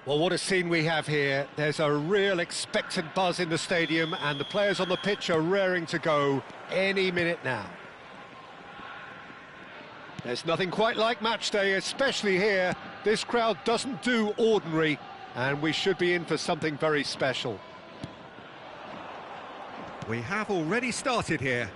Well, what a scene we have here. There's a real expectant buzz in the stadium, and the players on the pitch are raring to go any minute now. There's nothing quite like match day, especially here. This crowd doesn't do ordinary, and we should be in for something very special. We have already started here.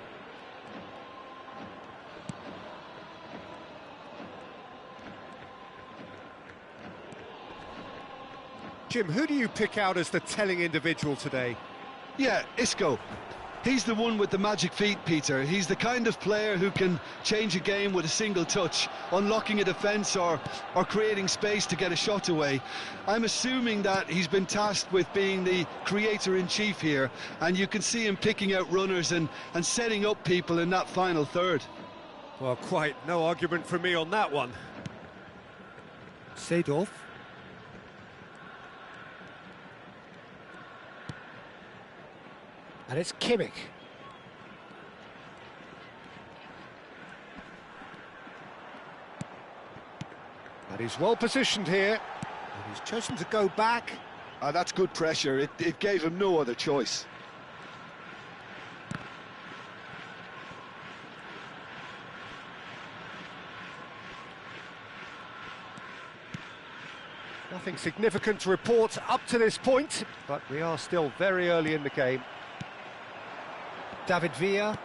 Jim, who do you pick out as the telling individual today? Yeah, Isco. He's the one with the magic feet, Peter. He's the kind of player who can change a game with a single touch, unlocking a defence or creating space to get a shot away. I'm assuming that he's been tasked with being the creator-in-chief here, and you can see him picking out runners and setting up people in that final third. Well, quite no argument from me on that one. Seedorf. And it's Kimmich. And he's well positioned here. And he's chosen to go back. That's good pressure. It gave him no other choice. Nothing significant to report up to this point, but we are still very early in the game. David Villa.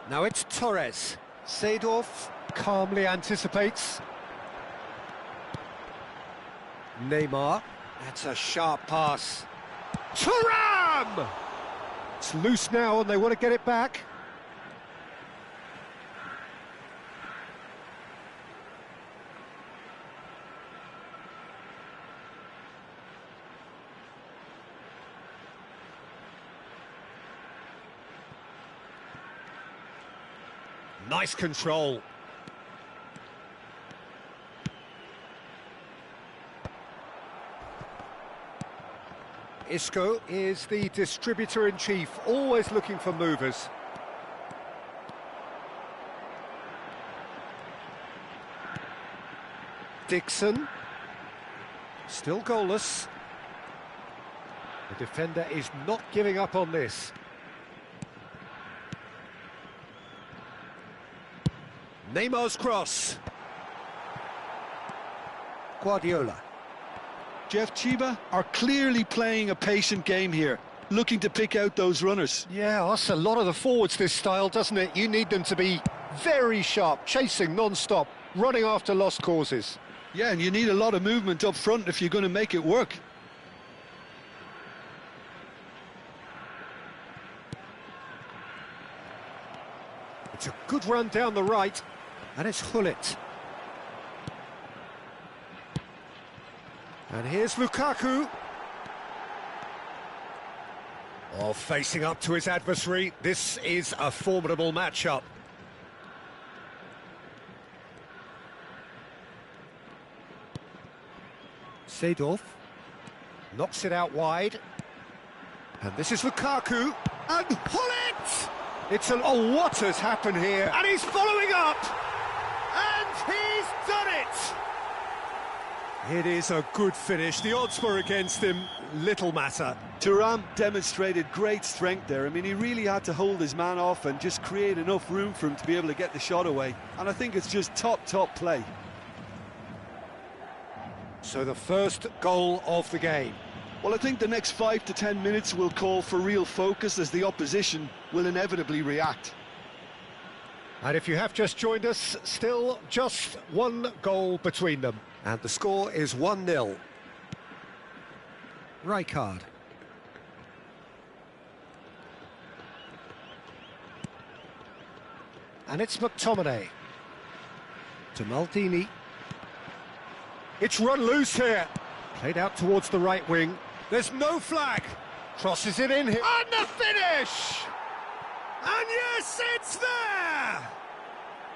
Now it's Torres. Seedorf calmly anticipates. Neymar. That's a sharp pass. Thuram! It's loose now and they want to get it back. Nice control. Isco is the distributor-in-chief, always looking for movers. Dixon. Still goalless. The defender is not giving up on this. Neymar's cross. Guardiola. Jeff, Chiba are clearly playing a patient game here, looking to pick out those runners. Yeah, that's a lot of the forwards, this style, doesn't it? You need them to be very sharp, chasing non-stop, running after lost causes. Yeah, and you need a lot of movement up front if you're going to make it work. It's a good run down the right. And it's Hullet. And here's Lukaku. Oh, facing up to his adversary. This is a formidable matchup. Seedorf knocks it out wide. And this is Lukaku. And Hullet! It's an... Oh, what has happened here? And he's following up! And he's done it! It is a good finish. The odds were against him. Little matter. Thuram demonstrated great strength there. I mean, he really had to hold his man off and just create enough room for him to be able to get the shot away. And I think it's just top play. So the first goal of the game. Well, I think the next 5 to 10 minutes will call for real focus as the opposition will inevitably react. And if you have just joined us, still just one goal between them. And the score is 1-0. Rijkaard. And it's McTominay. To Maldini. It's run loose here. Played out towards the right wing. There's no flag. Crosses it in here. And the finish! And yes, it's there!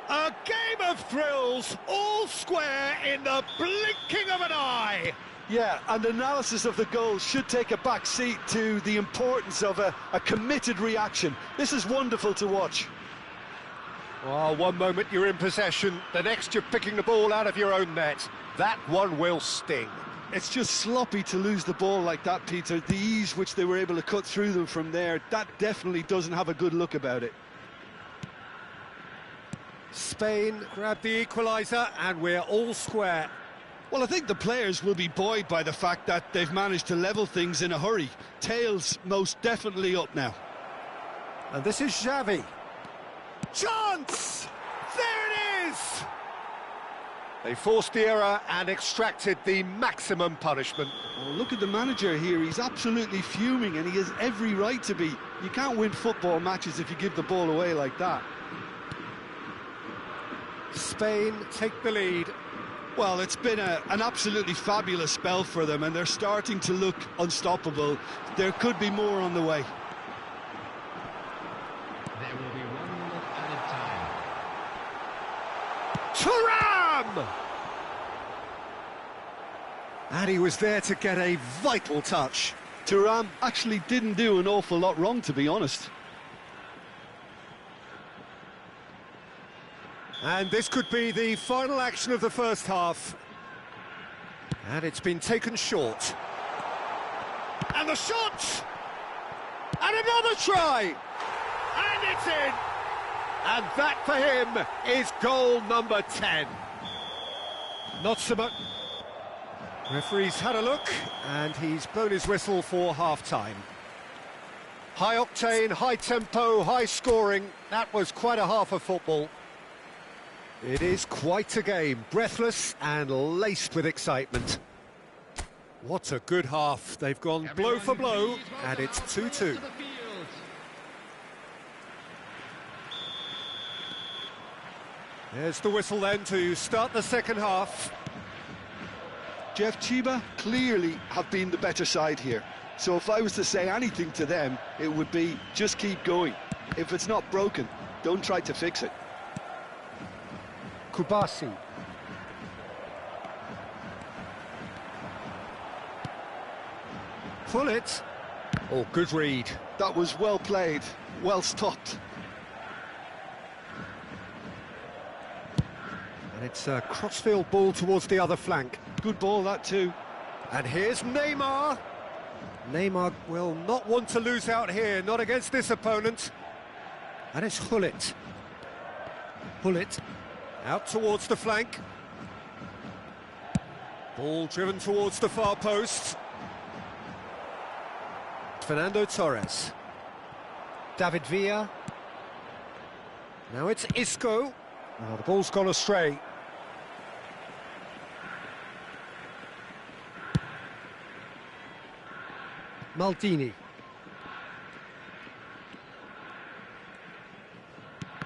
A game of thrills, all square in the blinking of an eye. Yeah, and analysis of the goal should take a back seat to the importance of a committed reaction. This is wonderful to watch. Well, one moment you're in possession, the next you're picking the ball out of your own net. That one will sting. It's just sloppy to lose the ball like that, Peter. The ease which they were able to cut through them from there, that definitely doesn't have a good look about it. Spain grab the equaliser and we're all square. Well, I think the players will be buoyed by the fact that they've managed to level things in a hurry. Tails most definitely up now. And this is Xavi. Chance! There it is! They forced the error and extracted the maximum punishment. Well, look at the manager here. He's absolutely fuming, and he has every right to be. You can't win football matches if you give the ball away like that. Spain take the lead. Well, it's been an absolutely fabulous spell for them, and they're starting to look unstoppable. There could be more on the way. There will be 1 minute added time. Thuram! And he was there to get a vital touch. Thuram actually didn't do an awful lot wrong, to be honest. And this could be the final action of the first half. And it's been taken short. And the shot! And another try! And it's in! And that for him is goal number 10. Not so much. Referee's had a look, and he's blown his whistle for half-time. High octane, high tempo, high scoring. That was quite a half of football. It is quite a game, breathless and laced with excitement. What a good half. They've gone blow for blow, and it's 2-2. There's the whistle then to start the second half. Jeff, Chiba clearly have been the better side here. So if I was to say anything to them, it would be just keep going. If it's not broken, don't try to fix it. Kubasi. Pull it. Oh, good read. That was well played, well stopped. And it's a crossfield ball towards the other flank. Good ball, that too. And here's Neymar. Neymar will not want to lose out here, not against this opponent. And it's Hullet. Hullet. Out towards the flank. Ball driven towards the far post. Fernando Torres. David Villa. Now it's Isco. Oh, the ball's gone astray. Maldini.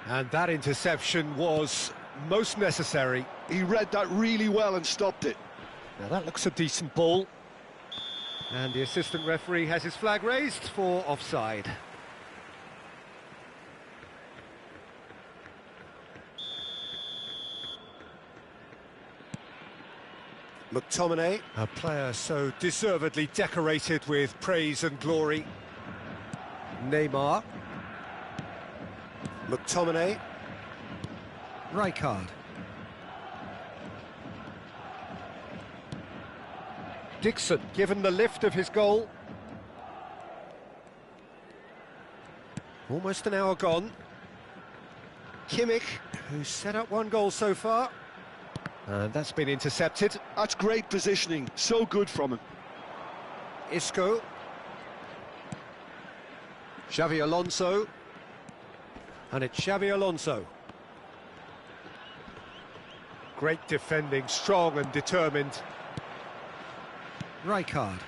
And that interception was most necessary. He read that really well and stopped it. Now that looks a decent ball. And the assistant referee has his flag raised for offside. McTominay, a player so deservedly decorated with praise and glory. Neymar. McTominay. Rijkaard. Dixon, given the lift of his goal. Almost an hour gone. Kimmich, who's set up one goal so far. And that's been intercepted. That's great positioning, so good from him. Isco. Xavi Alonso. And it's Xavi Alonso. Great defending, strong and determined. Rijkaard.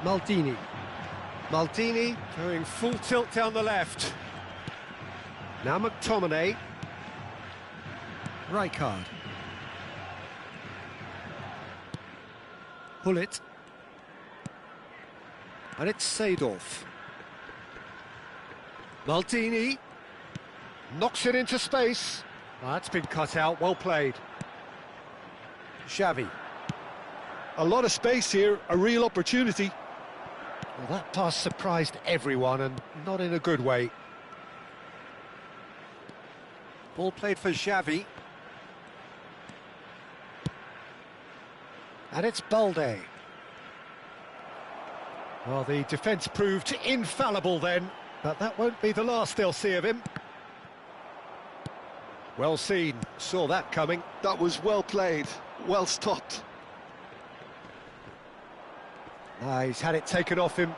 Maldini. Maldini going full tilt down the left. Now McTominay. Rijkaard. Hullet. And it's Seedorf. Maldini. Knocks it into space. Oh, that's been cut out, well played. Xavi. A lot of space here, a real opportunity. Well, that pass surprised everyone, and not in a good way. Ball played for Xavi. And it's Balde. Well, the defence proved infallible then, but that won't be the last they'll see of him. Well seen, saw that coming. That was well played, well stopped. He's had it taken off him.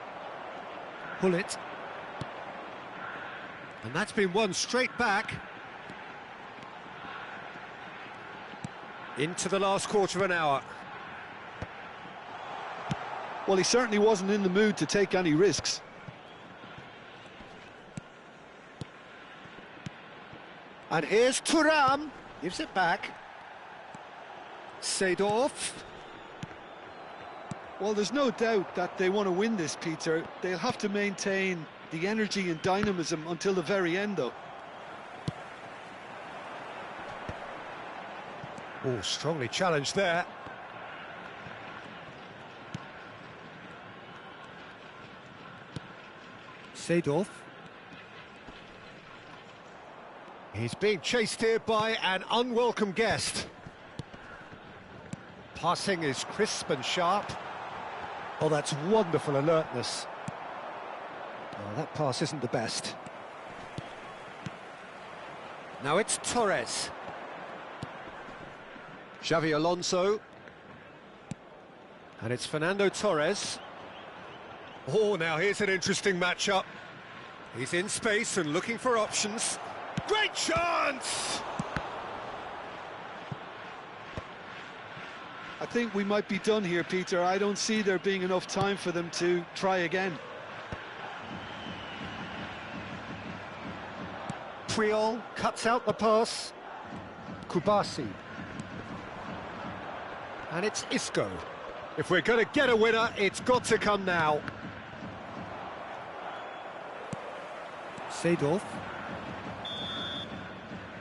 Pull it. And that's been won straight back. Into the last quarter of an hour. Well, he certainly wasn't in the mood to take any risks. And here's Thuram, gives it back. Seedorf. Well, there's no doubt that they want to win this, Peter. They'll have to maintain the energy and dynamism until the very end, though. Oh, strongly challenged there. Seedorf. He's being chased here by an unwelcome guest. Passing is crisp and sharp. Oh, that's wonderful alertness. Oh, that pass isn't the best. Now it's Torres. Xavi Alonso. And it's Fernando Torres. Oh, now here's an interesting matchup. He's in space and looking for options. Great chance! I think we might be done here, Peter. I don't see there being enough time for them to try again. Puyol cuts out the pass. Kubasi. And it's Isco. If we're going to get a winner, it's got to come now. Seedorf.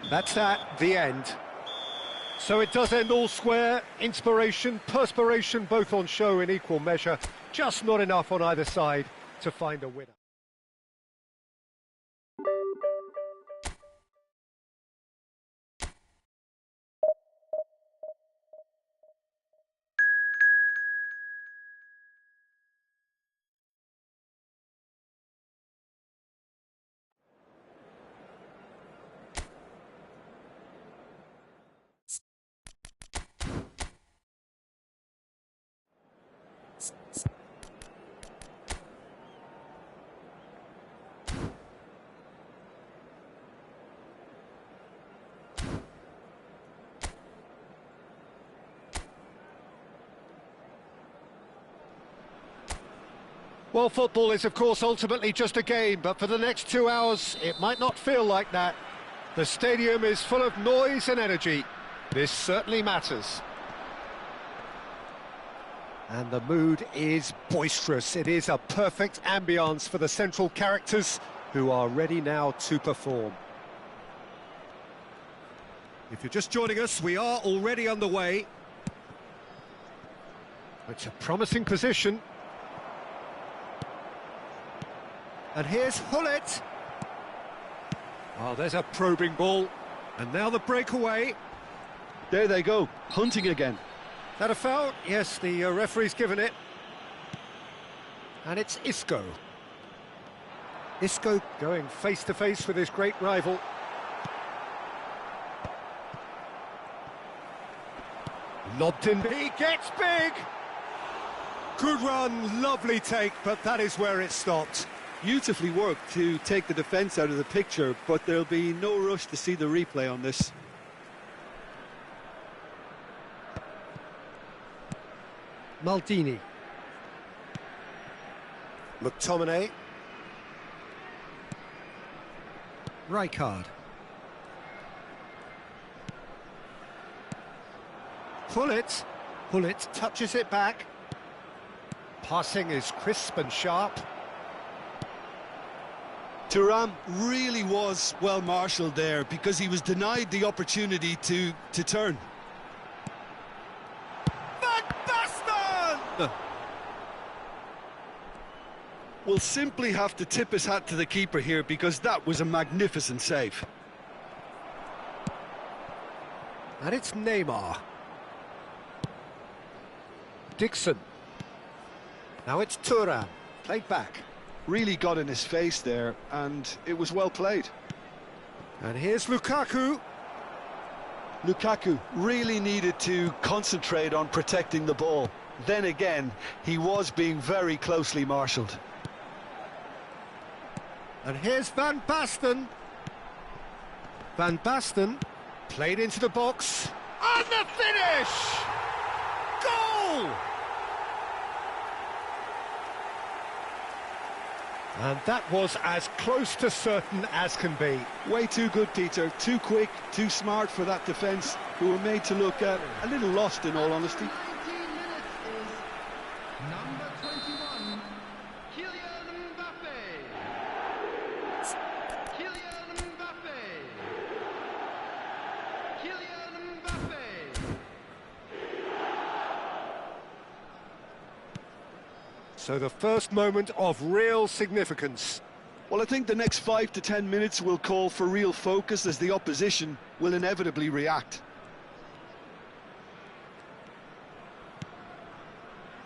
That's that, the end. So it does end all square. Inspiration, perspiration, both on show in equal measure. Just not enough on either side to find a winner. Well, football is, of course, ultimately just a game, but for the next 2 hours, it might not feel like that. The stadium is full of noise and energy. This certainly matters. And the mood is boisterous. It is a perfect ambience for the central characters who are ready now to perform. If you're just joining us, we are already underway. It's a promising position. And here's Hullet. Oh, there's a probing ball. And now the breakaway. There they go, hunting again. That a foul? Yes, the referee's given it. And it's Isco. Isco going face-to-face with his great rival. Lobbed in. He gets big! Good run, lovely take, but that is where it stopped. Beautifully worked to take the defence out of the picture, but there'll be no rush to see the replay on this. Maldini. McTominay. Rijkaard. Hullet. Hullet touches it back. Passing is crisp and sharp. Thuram really was well marshalled there because he was denied the opportunity to turn. Van Basten! We'll simply have to tip his hat to the keeper here because that was a magnificent save. And it's Neymar. Dixon. Now it's Thuram, played back. Really got in his face there, and it was well played. And here's Lukaku. Lukaku really needed to concentrate on protecting the ball. Then again, he was being very closely marshalled. And here's Van Basten. Van Basten played into the box. And the finish! Goal! And that was as close to certain as can be. Way too good, Peter. Too quick, too smart for that defence, who were made to look a little lost, in all honesty. 19 minutes is number 21, Kylian Mbappe. Kylian Mbappe. Kylian Mbappe. So the first moment of real significance. Well, I think the next 5 to 10 minutes will call for real focus, as the opposition will inevitably react.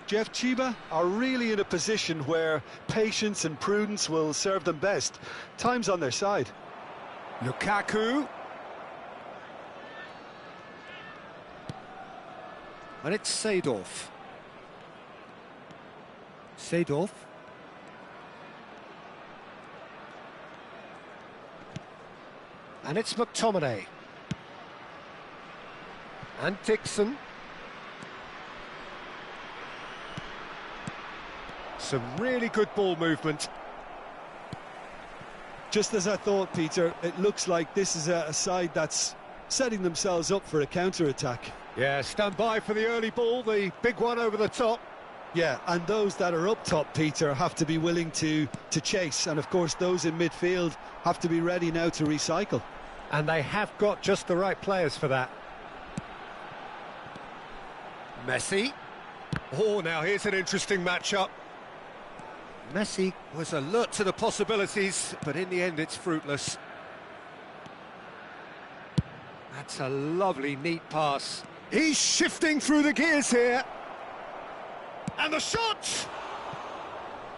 Jeff, Chiba are really in a position where patience and prudence will serve them best. Time's on their side. Lukaku. And it's Seedorf. Seedorf. And it's McTominay. And Dixon. Some really good ball movement. Just as I thought, Peter, it looks like this is a side that's setting themselves up for a counter-attack. Yeah, stand by for the early ball, the big one over the top. Yeah, and those that are up top, Peter, have to be willing to chase. And, of course, those in midfield have to be ready now to recycle. And they have got just the right players for that. Messi. Oh, now here's an interesting matchup. Messi was alert to the possibilities, but in the end it's fruitless. That's a lovely, neat pass. He's shifting through the gears here. And the shot!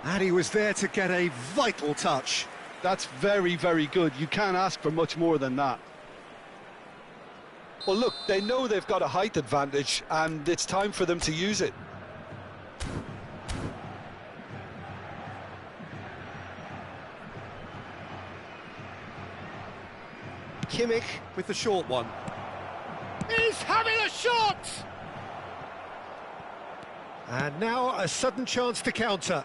And he was there to get a vital touch. That's very, very good. You can't ask for much more than that. Well, look, they know they've got a height advantage, and it's time for them to use it. Kimmich with the short one. He's having a shot! And now a sudden chance to counter.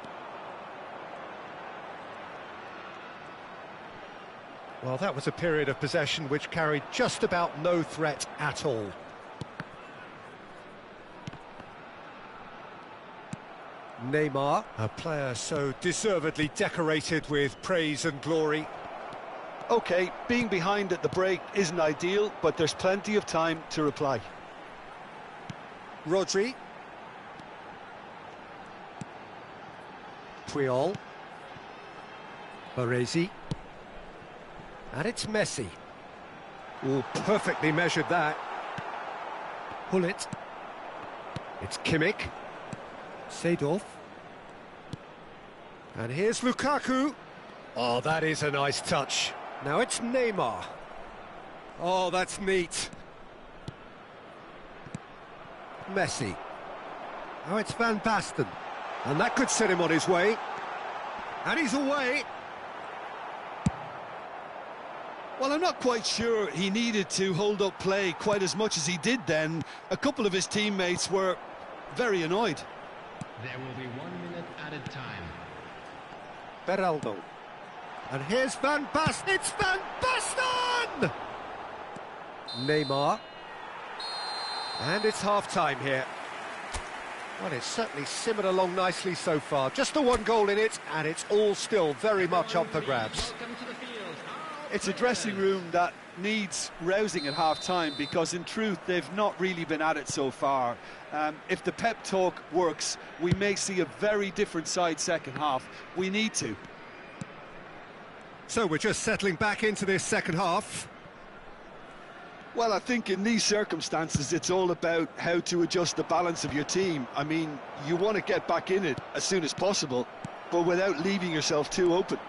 Well, that was a period of possession which carried just about no threat at all. Neymar, a player so deservedly decorated with praise and glory. OK, being behind at the break isn't ideal, but there's plenty of time to reply. Rodri. Puyol. Baresi. And it's Messi. Oh, perfectly measured that. Hullet. It's Kimmich. Seedorf. And here's Lukaku. Oh, that is a nice touch. Now it's Neymar. Oh, that's neat. Messi. Now it's Van Basten. And that could set him on his way. And he's away. Well, I'm not quite sure he needed to hold up play quite as much as he did then. A couple of his teammates were very annoyed. There will be 1 minute added time. Beraldo. And here's Van Basten. It's Van Basten! Neymar. And it's half-time here. Well, it's certainly simmered along nicely so far. Just the one goal in it, and it's all still very much up for grabs. Welcome to the field. It's a dressing room that needs rousing at half-time, because in truth they've not really been at it so far. If the pep talk works, we may see a very different side second half. We need to. So we're just settling back into this second half. Well, I think in these circumstances, it's all about how to adjust the balance of your team. I mean, you want to get back in it as soon as possible, but without leaving yourself too open.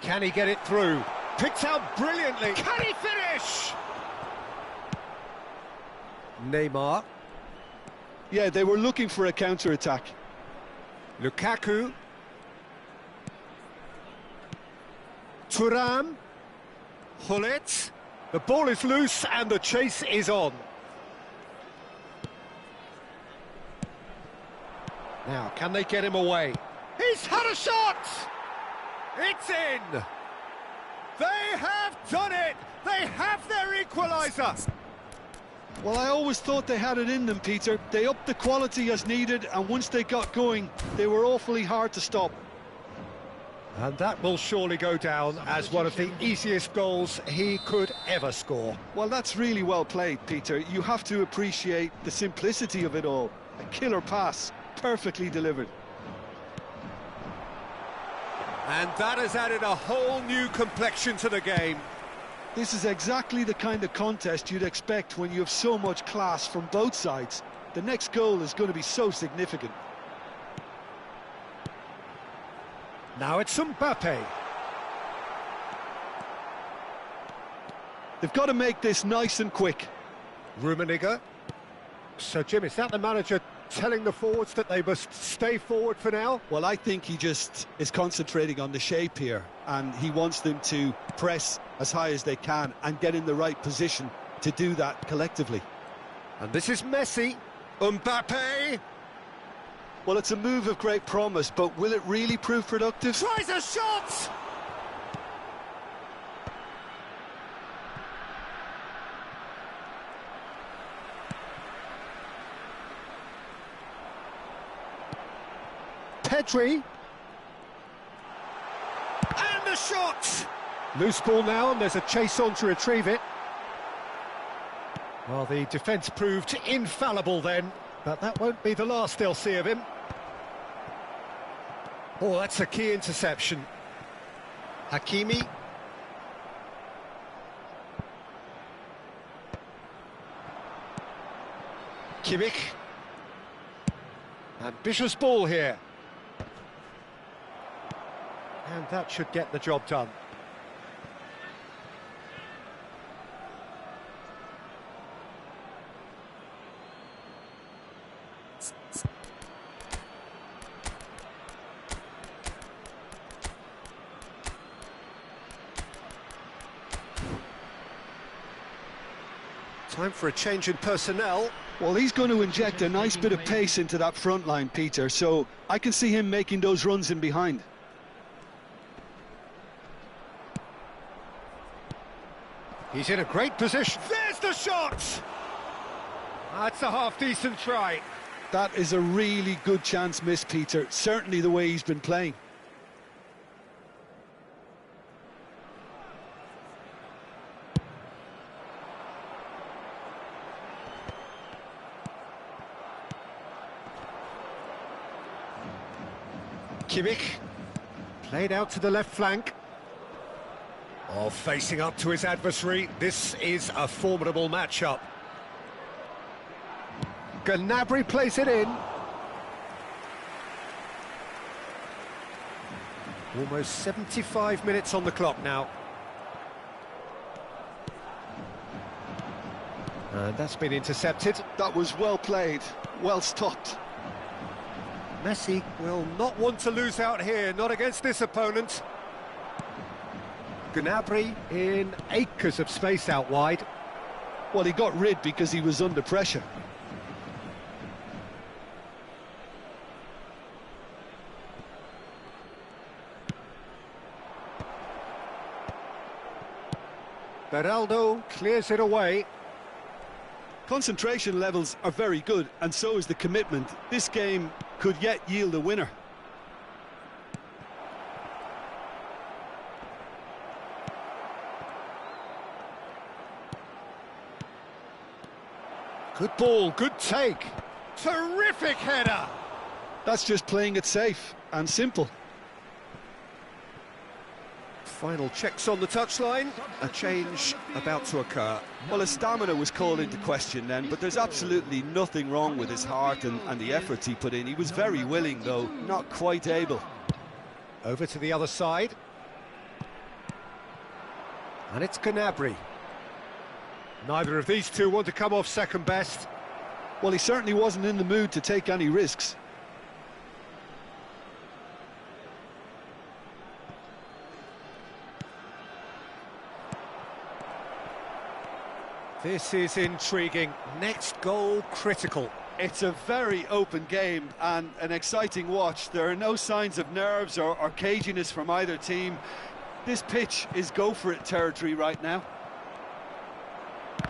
Can he get it through? Picked out brilliantly. Can he finish? Neymar. Yeah, they were looking for a counter-attack. Lukaku. Thuram. Hullet. The ball is loose and the chase is on. Now, can they get him away? He's had a shot! It's in! They have done it! They have their equaliser! Well, I always thought they had it in them, Peter. They upped the quality as needed, and once they got going, they were awfully hard to stop. And that will surely go down as one of the easiest goals he could ever score. Well, that's really well played, Peter. You have to appreciate the simplicity of it all. A killer pass, perfectly delivered. And that has added a whole new complexion to the game. This is exactly the kind of contest you'd expect when you have so much class from both sides. The next goal is going to be so significant. Now it's Mbappe. They've got to make this nice and quick. Rummenigge. So, Jim, is that the manager telling the forwards that they must stay forward for now? Well, I think he just is concentrating on the shape here, and he wants them to press as high as they can and get in the right position to do that collectively. And this is Messi. Mbappe. Well, it's a move of great promise, but will it really prove productive? Tries a shot! Pedri. And the shot! Loose ball now, and there's a chase on to retrieve it. Well, the defence proved infallible then, but that won't be the last they'll see of him. Oh, that's a key interception. Hakimi. Kimmich. Ambitious ball here. And that should get the job done. Time for a change in personnel. Well, he's going to inject a nice bit of pace into that front line, Peter, so I can see him making those runs in behind. He's in a great position. There's the shot! That's a half-decent try. That is a really good chance missed, Peter, certainly the way he's been playing. Kimmich, played out to the left flank. Oh, facing up to his adversary, this is a formidable matchup. Gnabry plays it in. Almost 75 minutes on the clock now. And that's been intercepted. That was well played, well stopped. Messi will not want to lose out here, not against this opponent. Gnabry in acres of space out wide. Well, he got rid because he was under pressure. Beraldo clears it away. Concentration levels are very good, and so is the commitment. This game could yet yield a winner. Good ball, good take. Terrific header. That's just playing it safe and simple. Final checks on the touchline, a change about to occur. Well, his stamina was called into question then, but there's absolutely nothing wrong with his heart and the efforts he put in. He was very willing, though not quite able. Over to the other side. And it's Gnabry. Neither of these two want to come off second best. Well, he certainly wasn't in the mood to take any risks. This is intriguing. Next goal critical. It's a very open game and an exciting watch. There are no signs of nerves or caginess from either team. This pitch is go-for-it territory right now.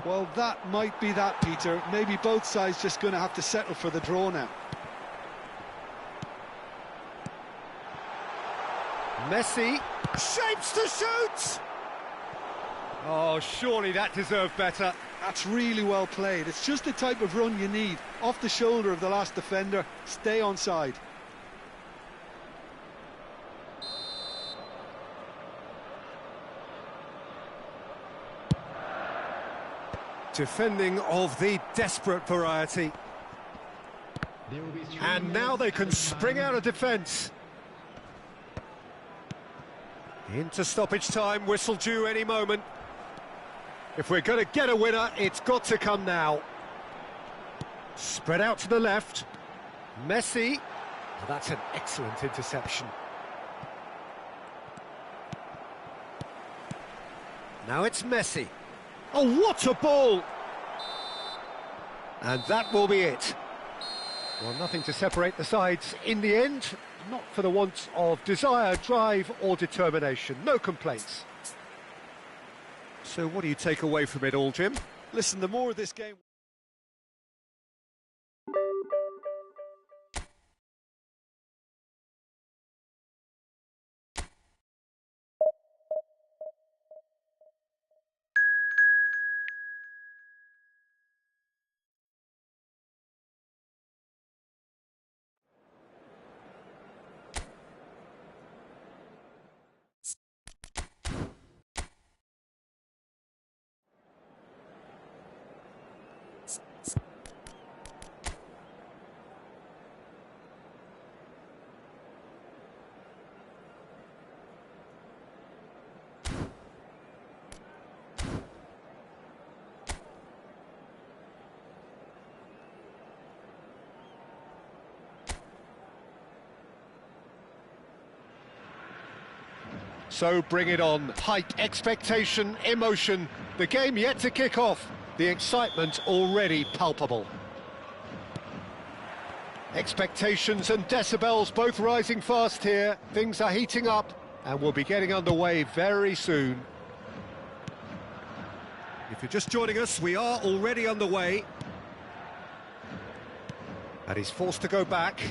Well, that might be that, Peter. Maybe both sides just going to have to settle for the draw now. Messi shapes to shoot! Oh, surely that deserved better. That's really well played. It's just the type of run you need. Off the shoulder of the last defender, stay onside. Defending of the desperate variety. There will be 3 And now they can spring out of defence. Into stoppage time, whistle due any moment. If we're going to get a winner, it's got to come now. Spread out to the left. Messi. Oh, that's an excellent interception. Now it's Messi. Oh, what a ball! And that will be it. Well, nothing to separate the sides in the end. Not for the want of desire, drive or determination. No complaints. So what do you take away from it all, Jim? Listen, the more this game... So bring it on. Hype, expectation, emotion. The game yet to kick off. The excitement already palpable. Expectations and decibels both rising fast here. Things are heating up and we'll be getting underway very soon. If you're just joining us, we are already underway. And he's forced to go back.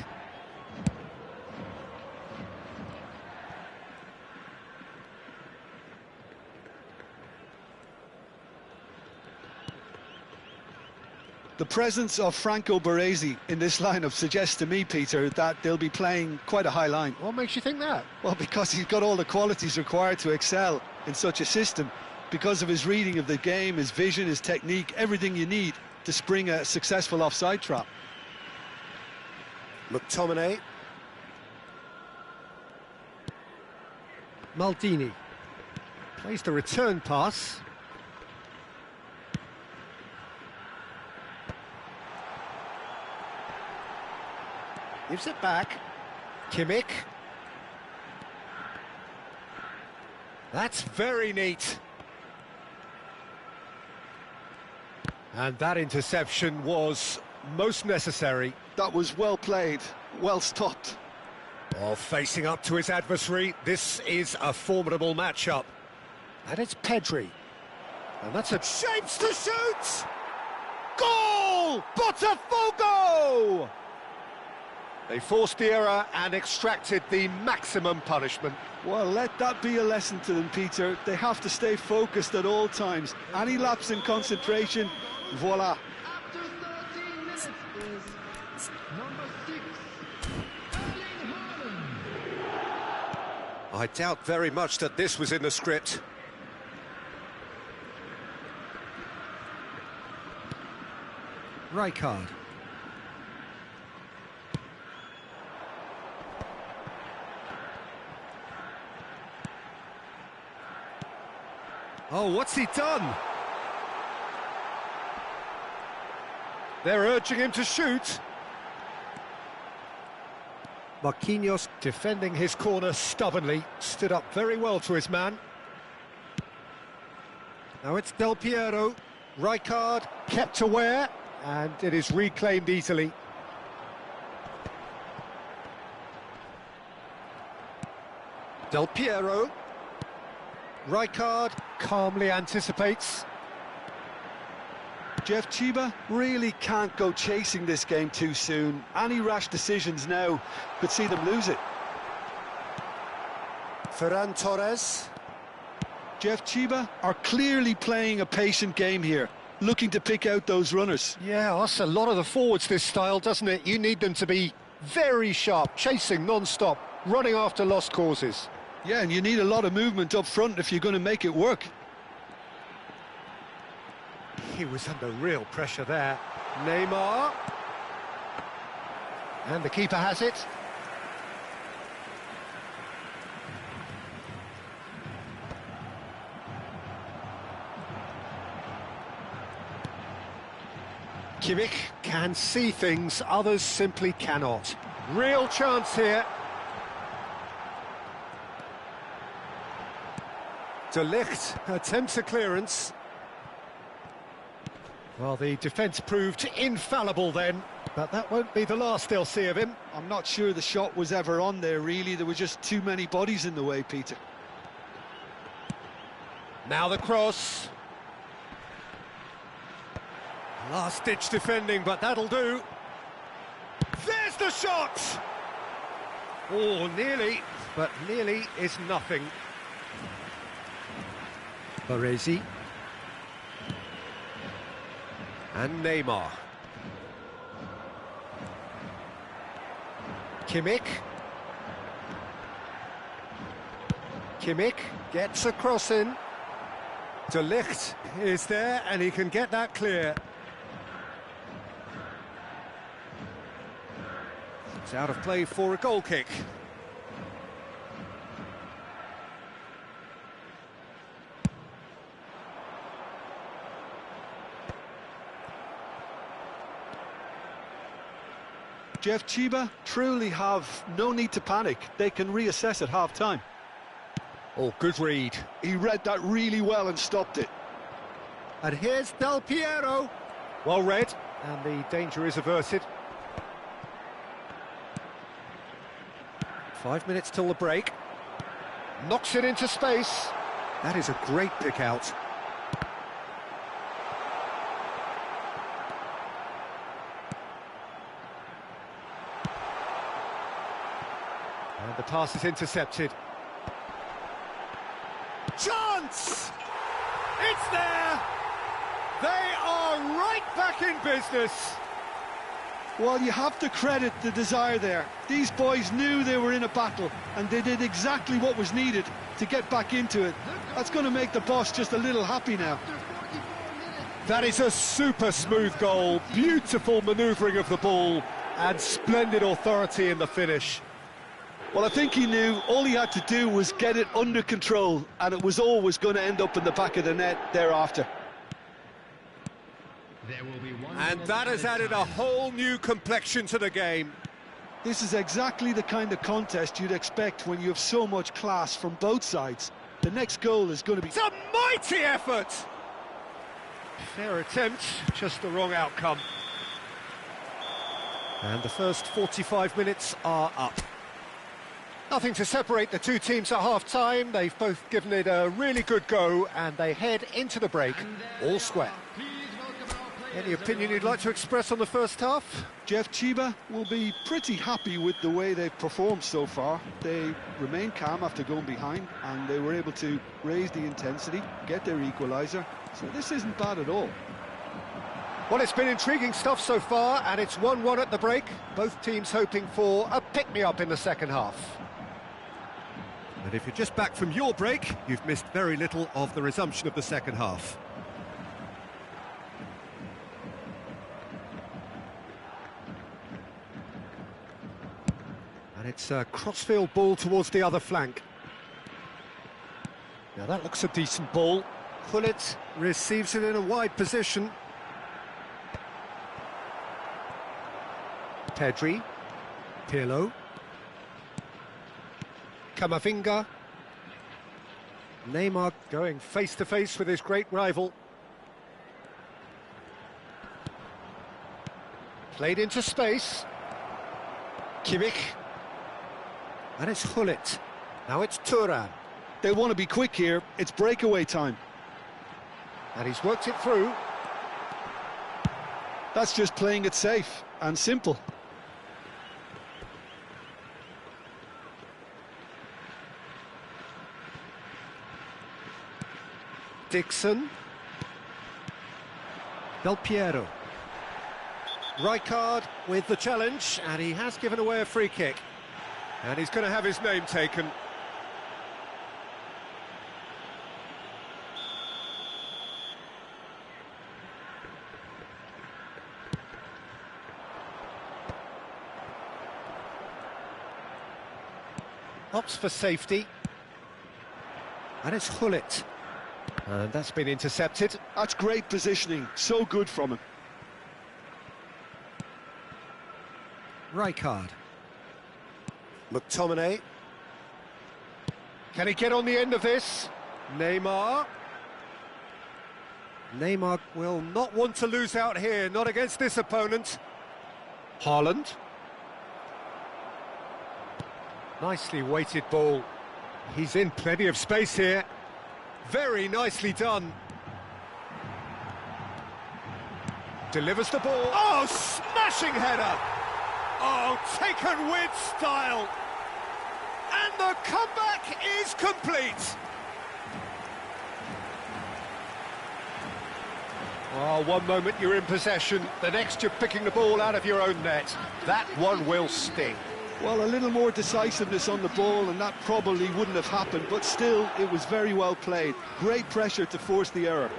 The presence of Franco Baresi in this lineup suggests to me, Peter, that they'll be playing quite a high line. What makes you think that? Well, because he's got all the qualities required to excel in such a system. Because of his reading of the game, his vision, his technique, everything you need to spring a successful offside trap. McTominay. Maldini. Plays the return pass. Gives it back. Kimmich. That's very neat. And that interception was most necessary. That was well played, well stopped. While facing up to his adversary, this is a formidable matchup. And it's Pedri. And that's a shapes to shoot! Goal! Botafogo! They forced the error and extracted the maximum punishment. Well, let that be a lesson to them, Peter. They have to stay focused at all times. Any lapse in concentration, voila. After 13 minutes is number 6, Erling Haaland. I doubt very much that this was in the script. Rijkaard. Oh, what's he done? They're urging him to shoot. Marquinhos defending his corner stubbornly, stood up very well to his man. Now it's Del Piero. Rijkaard kept aware, and it is reclaimed easily. Del Piero. Rijkaard calmly anticipates. Jeff Chiba really can't go chasing this game too soon. Any rash decisions now could see them lose it. Ferran Torres. Jeff Chiba are clearly playing a patient game here, looking to pick out those runners. Yeah, that's a lot of the forwards, this style, doesn't it? You need them to be very sharp, chasing non-stop, running after lost causes. Yeah, and you need a lot of movement up front if you're going to make it work. He was under real pressure there. Neymar. And the keeper has it. Kimmich can see things, others simply cannot. Real chance here. De Ligt attempts a clearance. Well, the defence proved infallible then, but that won't be the last they'll see of him. I'm not sure the shot was ever on there, really. There were just too many bodies in the way, Peter. Now the cross. Last-ditch defending, but that'll do. There's the shot! Oh, nearly, but nearly is nothing. Baresi. And Neymar. Kimmich. Kimmich gets a cross in. De Ligt is there, and he can get that clear. It's out of play for a goal kick. Jeff Chiba truly have no need to panic. They can reassess at half-time. Oh, good read. He read that really well and stopped it. And here's Del Piero. Well read, and the danger is averted. 5 minutes till the break. Knocks it into space. That is a great pick out. And the pass is intercepted. Chance! It's there! They are right back in business. Well, you have to credit the desire there. These boys knew they were in a battle, and they did exactly what was needed to get back into it. That's going to make the boss just a little happy now. That is a super smooth goal. Beautiful manoeuvring of the ball, and splendid authority in the finish. Well, I think he knew all he had to do was get it under control, and it was always going to end up in the back of the net thereafter. There will be one And that has added a whole new complexion to the game. This is exactly the kind of contest you'd expect when you have so much class from both sides. The next goal is going to be... It's a mighty effort! Fair attempt, just the wrong outcome. And the first 45 minutes are up. Nothing to separate the two teams at half-time. They've both given it a really good go, and they head into the break all square. Any opinion you'd like to express on the first half? Jeff Chiba will be pretty happy with the way they've performed so far. They remain calm after going behind, and they were able to raise the intensity, get their equaliser. So this isn't bad at all. Well, it's been intriguing stuff so far, and it's 1-1 at the break. Both teams hoping for a pick-me-up in the second half. And if you're just back from your break, you've missed very little of the resumption of the second half. And it's a crossfield ball towards the other flank. Now that looks a decent ball. Gullit receives it in a wide position. Pedri, Pirlo, Camavinga. Neymar going face-to-face with his great rival. Played into space. Kimmich. And it's Gullit. Now it's Thuram. They want to be quick here. It's breakaway time. And he's worked it through. That's just playing it safe and simple. Dixon. Del Piero. Rijkaard with the challenge, and he has given away a free kick. And he's going to have his name taken. Opts for safety. And it's Gullit. And that's been intercepted. That's great positioning. So good from him. Rijkaard. McTominay. Can he get on the end of this? Neymar. Neymar will not want to lose out here, not against this opponent. Haaland. Nicely weighted ball. He's in plenty of space here. Very nicely done. Delivers the ball. Oh, smashing header! Oh, taken with style. And the comeback is complete. Oh, one moment you're in possession, the next you're picking the ball out of your own net. That one will sting. Well, a little more decisiveness on the ball and that probably wouldn't have happened, but still, it was very well played. Great pressure to force the error.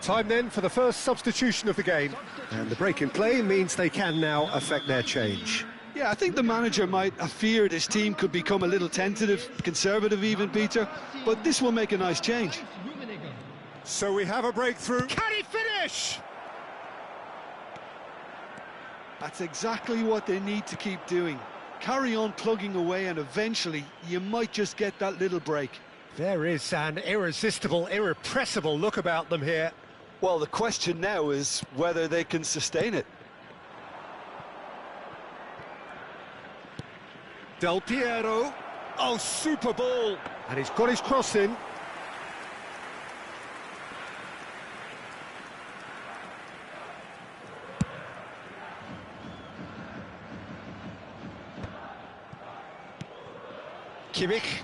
Time then for the first substitution of the game. And the break in play means they can now affect their change. Yeah, I think the manager might have feared his team could become a little tentative, conservative even, Peter, but this will make a nice change. So we have a breakthrough. Can he finish? That's exactly what they need to keep doing. Carry on plugging away and eventually you might just get that little break. There is an irresistible, irrepressible look about them here. Well, the question now is whether they can sustain it. Del Piero. Oh, super ball. And he's got his cross in. Kimmich.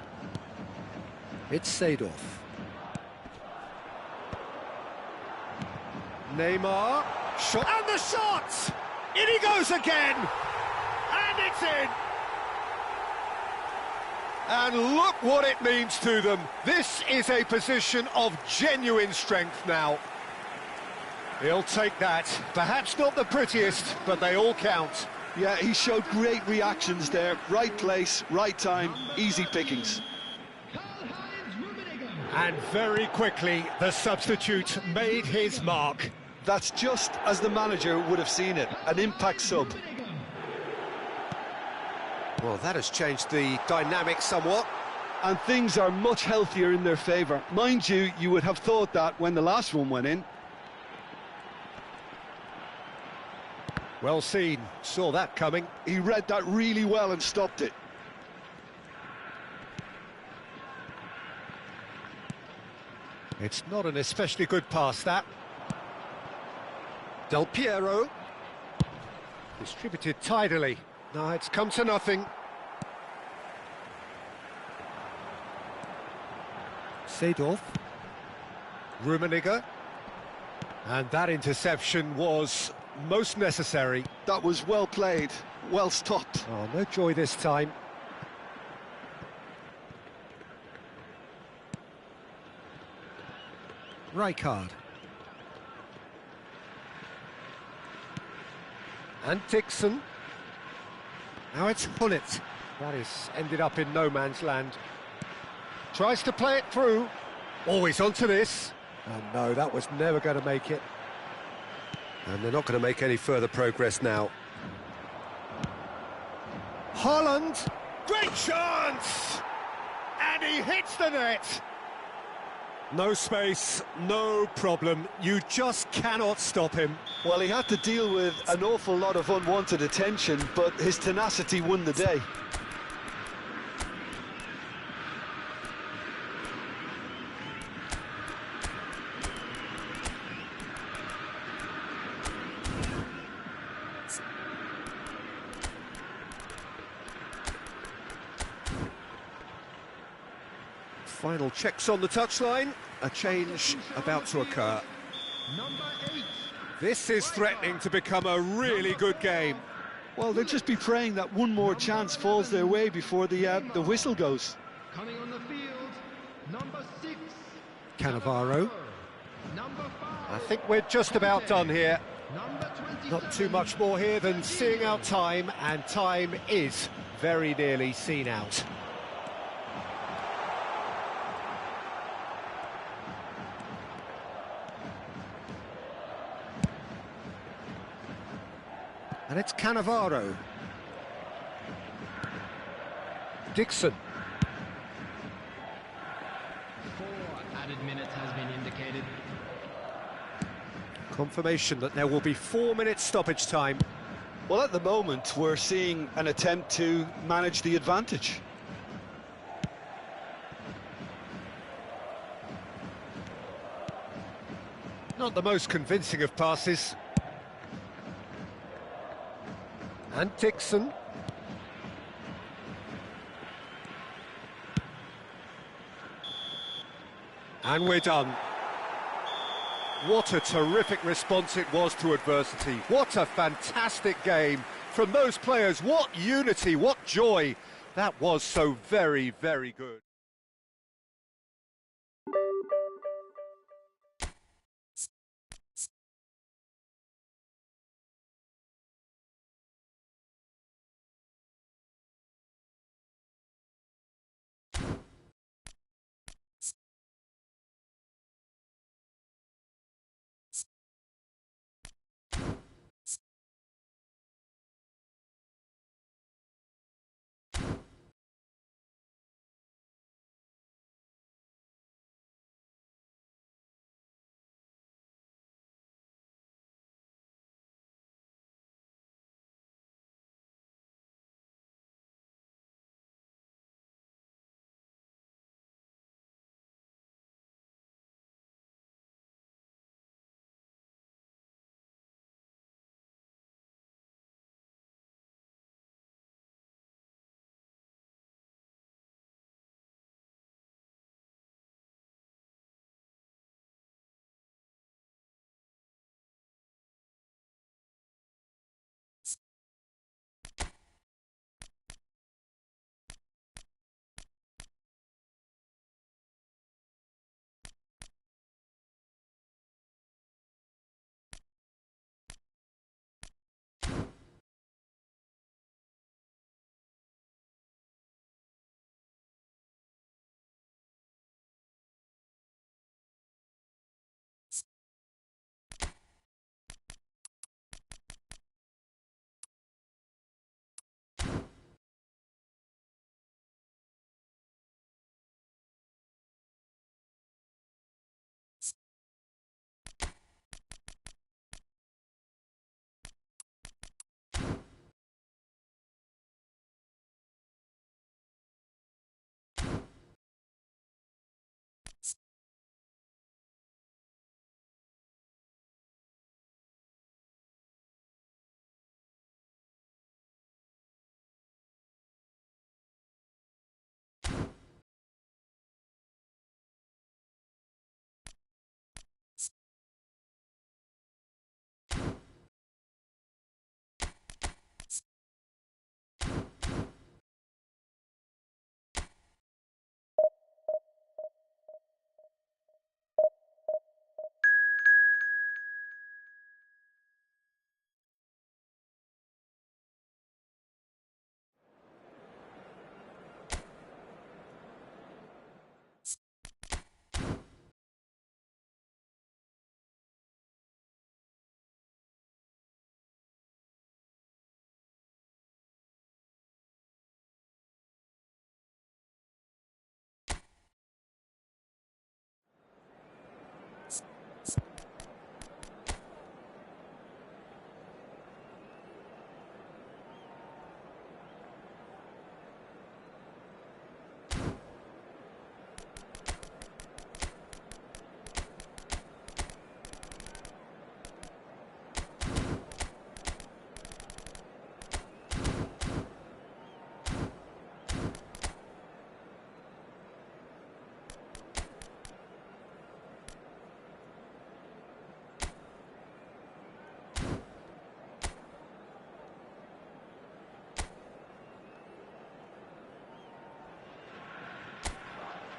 It's Seedorf. Neymar. Shot. And the shot! In he goes again! And it's in! And look what it means to them. This is a position of genuine strength now. He'll take that. Perhaps not the prettiest, but they all count. Yeah, he showed great reactions there. Right place, right time, easy pickings. And very quickly, the substitute made his mark. That's just as the manager would have seen it, an impact sub. Well, that has changed the dynamic somewhat. And things are much healthier in their favour. Mind you, you would have thought that when the last one went in. Well seen, saw that coming. He read that really well and stopped it. It's not an especially good pass, that. Del Piero. Distributed tidily. No, it's come to nothing. Seedorf. Rummenigge. And that interception was most necessary. That was well played, well stopped. Oh, no joy this time. Rijkaard. And Dixon. Now it's Hullet. That is ended up in no man's land. Tries to play it through. Always onto this. Oh no, that was never going to make it. And they're not going to make any further progress now. Holland! Great chance! And he hits the net! No space, no problem. You just cannot stop him. Well, he had to deal with an awful lot of unwanted attention, but his tenacity won the day. Final checks on the touchline. A change about to occur. Number 8. This is threatening to become a really good game. Well, they'll just be praying that one more chance falls their way before the whistle goes. Coming on the field, number 6. Cannavaro. Number 5. I think we're just about done here. Number 27. Not too much more here than seeing out time, and time is very nearly seen out. And it's Cannavaro. Dixon. 4 added minutes has been indicated. Confirmation that there will be 4 minutes stoppage time. Well, at the moment, we're seeing an attempt to manage the advantage. Not the most convincing of passes. And Dixon. And we're done. What a terrific response it was to adversity. What a fantastic game from those players. What unity, what joy. That was so very, very good.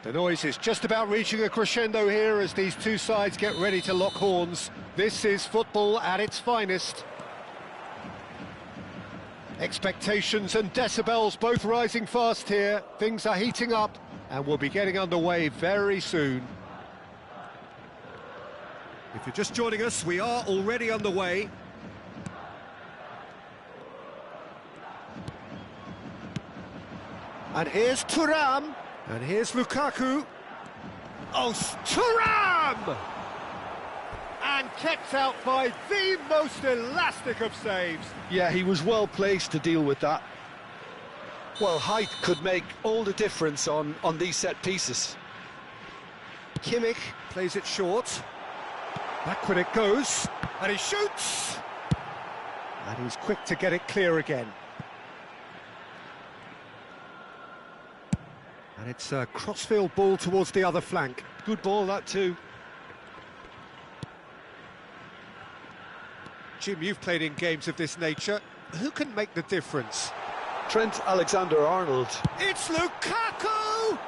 The noise is just about reaching a crescendo here as these two sides get ready to lock horns. This is football at its finest. Expectations and decibels both rising fast here. Things are heating up and we'll be getting underway very soon. If you're just joining us, we are already underway. And here's Thuram. And here's Lukaku. Oh, Thuram! And kept out by the most elastic of saves. Yeah, he was well placed to deal with that. Well, height could make all the difference on these set pieces. Kimmich plays it short. Backward it goes. And he shoots! And he's quick to get it clear again. And it's a crossfield ball towards the other flank. Good ball, that too. Jim, you've played in games of this nature. Who can make the difference? Trent Alexander-Arnold. It's Lukaku!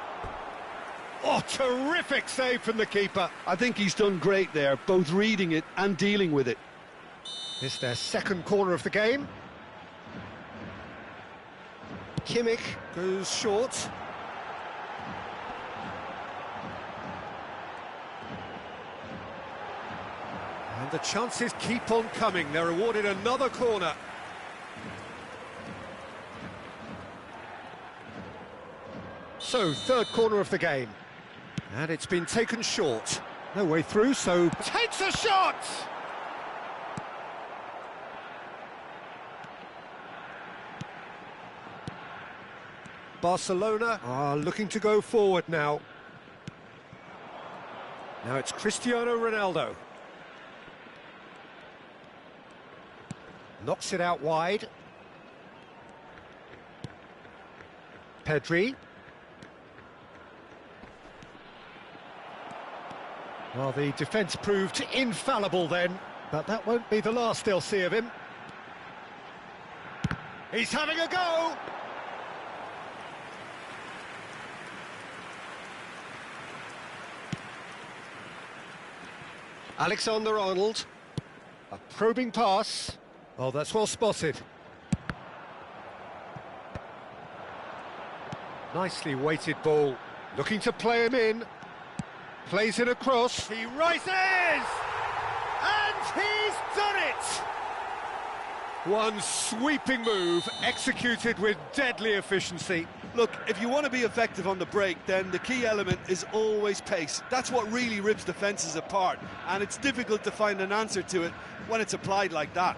Oh, terrific save from the keeper. I think he's done great there, both reading it and dealing with it. It's their second corner of the game. Kimmich goes short. And the chances keep on coming. They're awarded another corner. So, third corner of the game. And it's been taken short. No way through, so takes a shot! Barcelona are looking to go forward now. Now it's Cristiano Ronaldo. Knocks it out wide. Pedri. Well, the defence proved infallible then, but that won't be the last they'll see of him. He's having a go! Alexander-Arnold. A probing pass. Oh, that's well spotted. Nicely weighted ball. Looking to play him in. Plays it across. He rises! And he's done it! One sweeping move, executed with deadly efficiency. Look, if you want to be effective on the break, then the key element is always pace. That's what really rips defences apart, and it's difficult to find an answer to it when it's applied like that.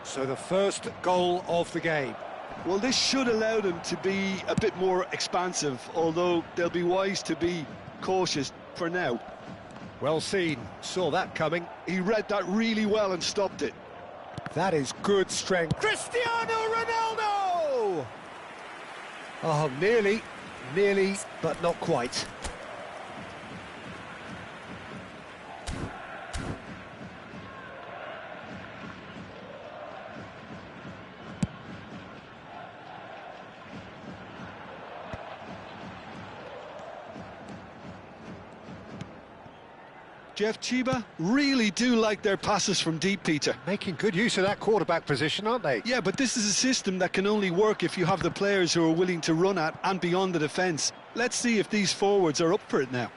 So the first goal of the game. Well, this should allow them to be a bit more expansive, although they'll be wise to be cautious for now. Well seen, saw that coming. He read that really well and stopped it. That is good strength. Cristiano Ronaldo! Oh, nearly, but not quite. Jeff, Chiba really do like their passes from deep, Peter. Making good use of that quarterback position, aren't they? Yeah, but this is a system that can only work if you have the players who are willing to run at and beyond the defence. Let's see if these forwards are up for it now.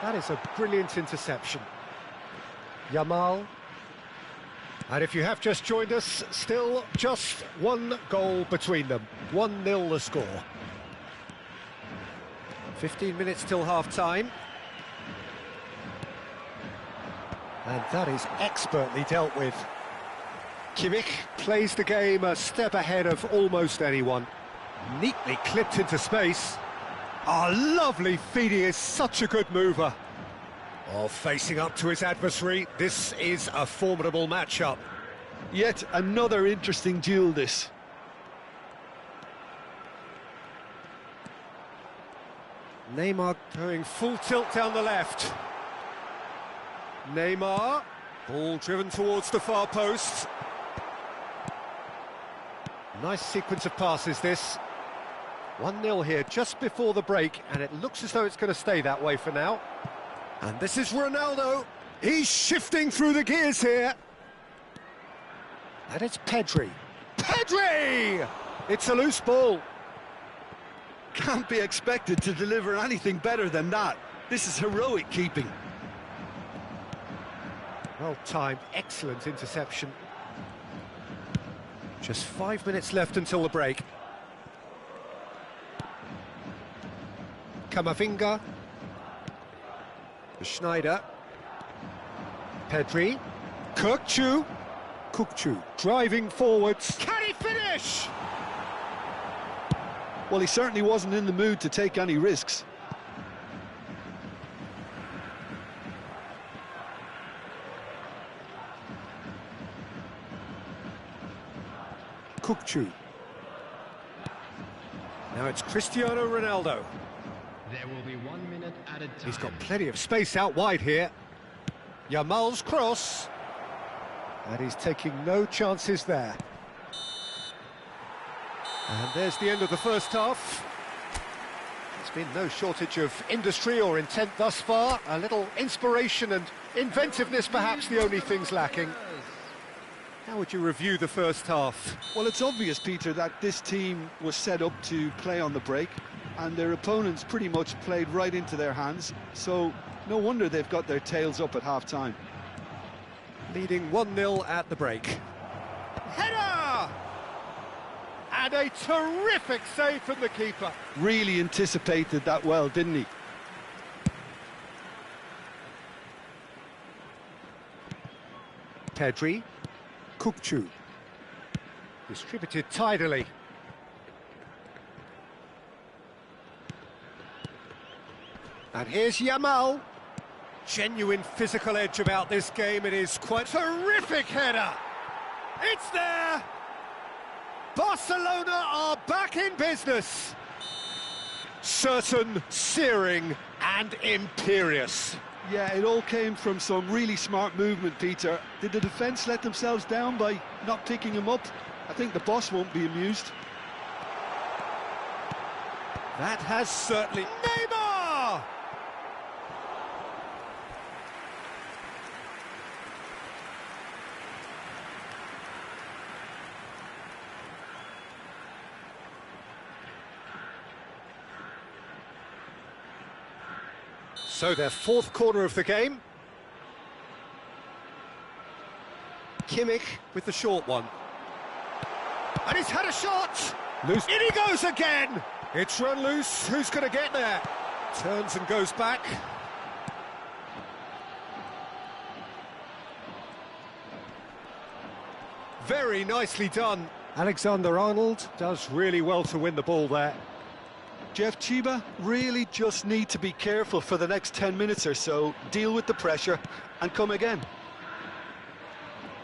That is a brilliant interception. Yamal. And if you have just joined us, still just one goal between them. 1-0 the score. 15 minutes till half-time. And that is expertly dealt with. Kimmich plays the game a step ahead of almost anyone. Neatly clipped into space. Oh, lovely feed, he is such a good mover. Oh, facing up to his adversary, this is a formidable matchup. Yet another interesting duel, this. Neymar going full tilt down the left. Neymar, ball driven towards the far post. Nice sequence of passes this. 1-0 here just before the break, and it looks as though it's going to stay that way for now. And this is Ronaldo. He's shifting through the gears here. And it's Pedri. Pedri! It's a loose ball. Can't be expected to deliver anything better than that. This is heroic keeping. Well timed, excellent interception. Just 5 minutes left until the break. Camavinga. Schneider. Pedri. Kukçu driving forwards. Can he finish? Well, he certainly wasn't in the mood to take any risks. Kukçu. Now it's Cristiano Ronaldo. There will be 1 minute added time. He's got plenty of space out wide here. Yamal's cross. And he's taking no chances there. And there's the end of the first half. There's been no shortage of industry or intent thus far. A little inspiration and inventiveness, perhaps the only things lacking. How would you review the first half? Well, it's obvious, Peter, that this team was set up to play on the break, and their opponents pretty much played right into their hands, so no wonder they've got their tails up at half-time. Leading 1-0 at the break. Header! And a terrific save from the keeper. Really anticipated that well, didn't he? Pedri. Kukçu. Distributed tidily. And here's Yamal. Genuine physical edge about this game. It is quite terrific header. It's there. Barcelona are back in business. Certain, searing and imperious. Yeah, it all came from some really smart movement, Peter. Did the defence let themselves down by not picking him up? I think the boss won't be amused. That has certainly... Neymar! So their fourth corner of the game. Kimmich with the short one. And he's had a shot! Loose. In he goes again! It's run loose. Who's going to get there? Turns and goes back. Very nicely done. Alexander-Arnold does really well to win the ball there. Jeff, Chiba really just need to be careful for the next 10 minutes or so, deal with the pressure and come again.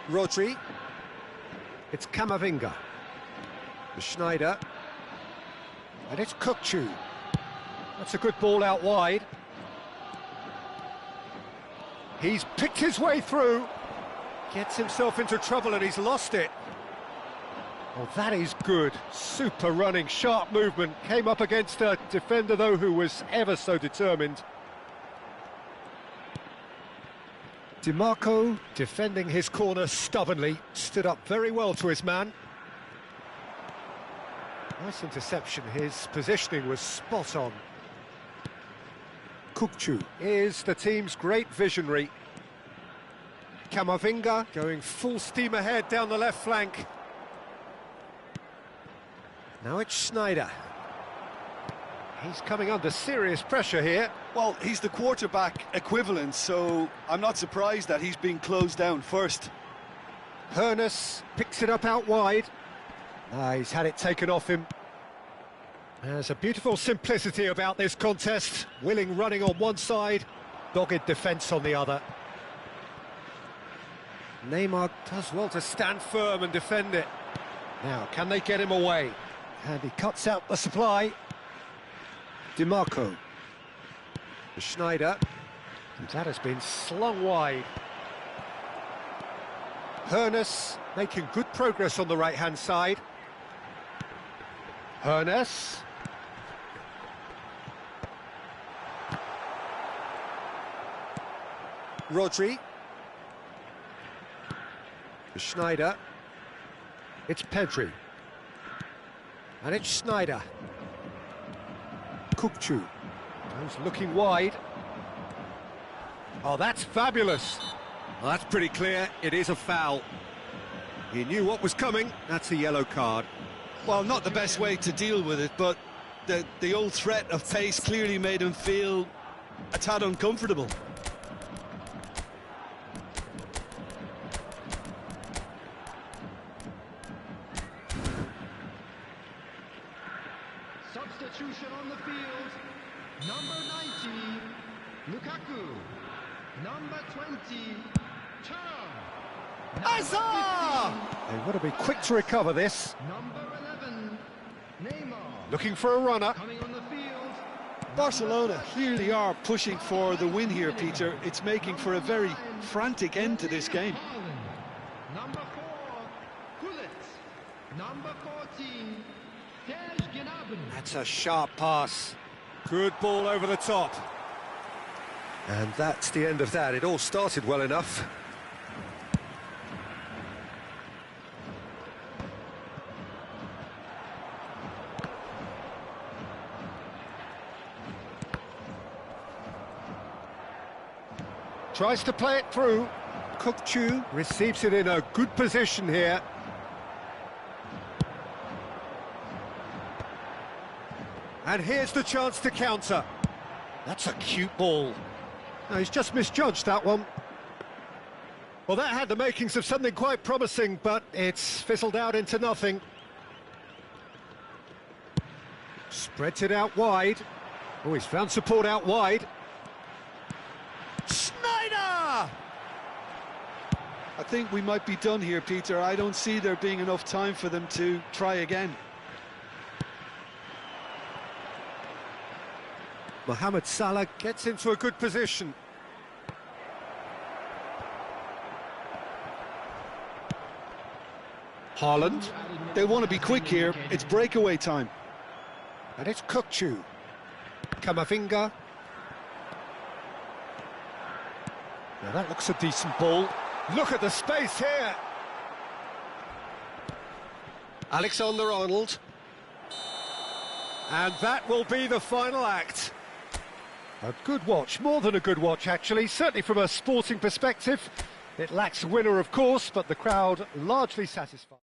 Rodri. It's Camavinga. Schneider. And it's Kukçu. That's a good ball out wide. He's picked his way through. Gets himself into trouble and he's lost it. Oh, that is good. Super running, sharp movement. Came up against a defender, though, who was ever so determined. DiMarco, defending his corner stubbornly, stood up very well to his man. Nice interception. His positioning was spot on. Kukçu is the team's great visionary. Camavinga going full steam ahead down the left flank. Now it's Schneider. He's coming under serious pressure here. Well, he's the quarterback equivalent, so I'm not surprised that he's being closed down first. Hoeneß picks it up out wide. He's had it taken off him. There's a beautiful simplicity about this contest. Willing running on one side, dogged defence on the other. Neymar does well to stand firm and defend it. Now, can they get him away? And he cuts out the supply. DiMarco. Schneider. And that has been slung wide. Hernus making good progress on the right-hand side. Hernus. Rodri. Schneider. It's Pedri. And it's Schneider. Kukçu. He's looking wide. Oh, that's fabulous. Well, that's pretty clear. It is a foul. He knew what was coming. That's a yellow card. Well, not the best way to deal with it, but the old threat of pace clearly made him feel a tad uncomfortable. Substitution on the field. Number 90, Lukaku. Number 20, Chao. Hazard! They want to be quick to recover this. Number 11, Neymar. Looking for a runner. Coming on the field. Barcelona clearly are pushing for the win here, Peter. It's making for a very frantic end to this game. Number 4, Gullit. Number 14, Serge Gnabry. That's a sharp pass. Good ball over the top. And that's the end of that. It all started well enough. Tries to play it through. Kukçu receives it in a good position here. And here's the chance to counter. That's a cute ball. No, he's just misjudged that one. Well, that had the makings of something quite promising, but it's fizzled out into nothing. Spreads it out wide. Oh, he's found support out wide. Schneider! I think we might be done here, Peter. I don't see there being enough time for them to try again. Mohamed Salah gets into a good position. Haaland. They want to be quick here. It's breakaway time. And it's Kukçu. Camavinga. Now that looks a decent ball. Look at the space here. Alexander-Arnold. And that will be the final act. A good watch, more than a good watch actually, certainly from a sporting perspective. It lacks a winner of course, but the crowd largely satisfied.